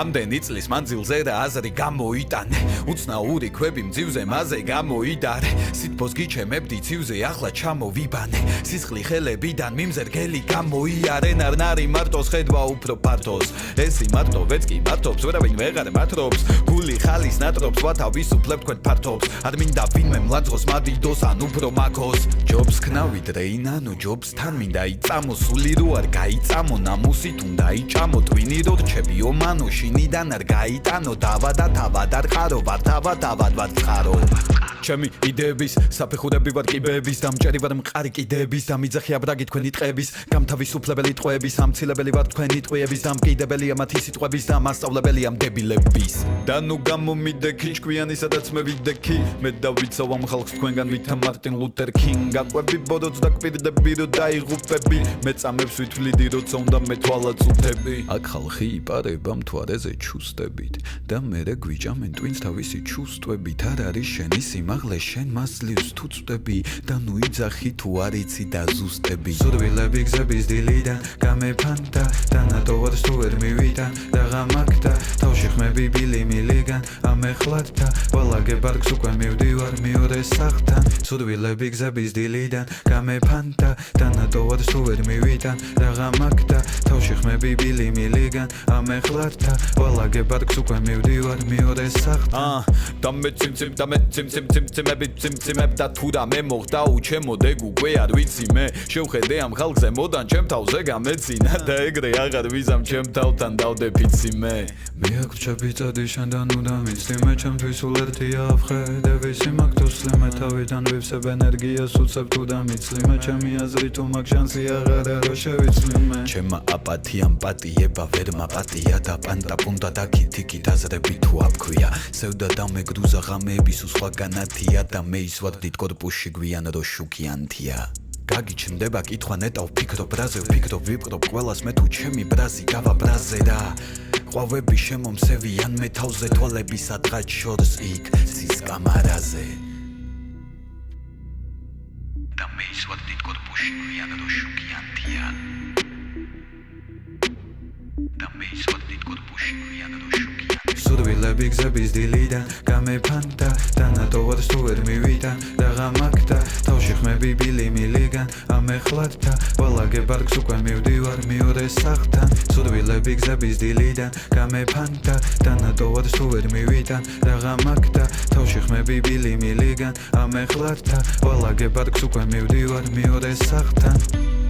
ამდენი წლის მანძილზე და აზრი გამოიტანე უცნაური ქვები მძივზე მასე გამოიდარე სითბოს გიჩემებდი ცივზე ახლა ჩამოვიბანე სისხლი ხელებიდან მიმზერგელი გამოიარენ არნარი მარტოს ხედვა უფრო ფართოს ესი მარტო ვეც კი მართობს ვერავინ ვეღარ მართობს გული ხალის ნატრობს ვათა ვისუფლებ თქვენ ფართობს არ მინდა ვინმე მლაძღოს მადიდოს ან უფრო მაქოს ჯობს ქნავით რეინანო ჯობს თან მინდა იწამო სული რო არ გაიწამო ნამუსით უნდა იჭამო ტვინი რო რჩები ომანო შინიდან არ გაიტანო დავა და თავად არ ხარო ვარ თავად ვარ ხარო ჩემი იდეების საფეხურები ვარ კიბების დამჭერი ვარ მყარი კიდების დამიძახი აბრაგი თქვენი ტყების გამთავისუფლებელი ტყვეების ამცილებელი ვარ თქვენი ტყვეების დამკიდებელია მათი სიტყვების და მასწავლებელია მდებილების და ნუ გამომიდექი ჭკვიანი სადაც მე ვიდექი მე დავიცავ ამ ხალხს თქვენგან ვითა მარტინ ლუთერ კინგ აკვები ბოდოც და კვირდები რო დაიღუპები მე წამებს ვითვლიდი როცა უნდა მეთვალად წუთები აქ ხალხი იპარება მთვარეზე ჩუსტებით და მერე გვიჭამენ ტვინს თავისი ჩუსტვებით არ არის შენი სიმაღლე შენ მასლივს თუ წვდები და ნუ იძახი თუ არ იცი და ზუსტები სურვილები გზების დილიდან გამეფანდა და ნატო ვარ თუ ვერ მივიდა დაღამაკდა თავში ხმები ბილი მილიგან ამეხლად და ვალაგე ბარგს უკვე მივდივარ მეორე სახლთან სურვილები გზების დილიდან გამეფანდა და ნატო ვარ თუ ვერ მივიდა დაღამაკდა თავში ხმები ბილი მილიგან ამეხლად და ვალაგე ბარგს უკვე მივდივარ მეორე სახლთან და მე ციმციმები ციმციმებ და თუ და მე მოხდაო ჩემო დეგ უკვე არ ვიცი მე შევხედე ამ ხალხზე მოდან ჩემ თავზე გამეცინა და ეგრე აღარ ვიზამ ჩემ თავთან დავდეფიცი მე აქრჩები წადი შენ და ნუ დამიცდი მე ჩემთვის სულ ერთია აფხედევისი მაგთოსლი მე თავიდან ვივსებ ენერგიას უცებ თუ დამიცლი მე ჩემი აზრი თუ მაგ შანსი აღარა რო შევიცლი მე ჩემა აპათიამ პატიება ვერ მაპატია და პანტა პუნტა და ქითიკით აზრები თუ აფქვია სევდა და მე გრუზა ღამეების უსხვა განათია და მე ის ვარდით კორპუსში გვიან რო შუქიანთია გაგიჩნდება კითხვა ნეტავ ფიქრობ ბრაზე ვფიქრობ ვიპყრობ ყველას მე თუ ჩემი ბრაზი გავა ბრაზე და ყვავები შემომსევიან მე თავზე თვალები სადღაც შორს იქ ცის კამარაზე და მე ის ვარდით კორპუსში გვიან რო შუქიანთია და მე ის ვარდით კორპუსში გვიან რო შუქიანთია სურვილები გზების დილიდან გამეფანდა და ნატო ვარ თუ ვერ მივიდა დაღამაკდა თავში ხმები ბილი მილიგან ამეხლად და ვალაგე ბარგს უკვე მივდივარ მეორე სახლთან სურვილები გზების დილიდან გამეფანდა და ნატო ვარ თუ ვერ მივიდა დაღამაკდა თავში ხმები ბილი მილიგან ამეხლად და ვალაგე ბარგს უკვე მივდივარ მეორე სახლთან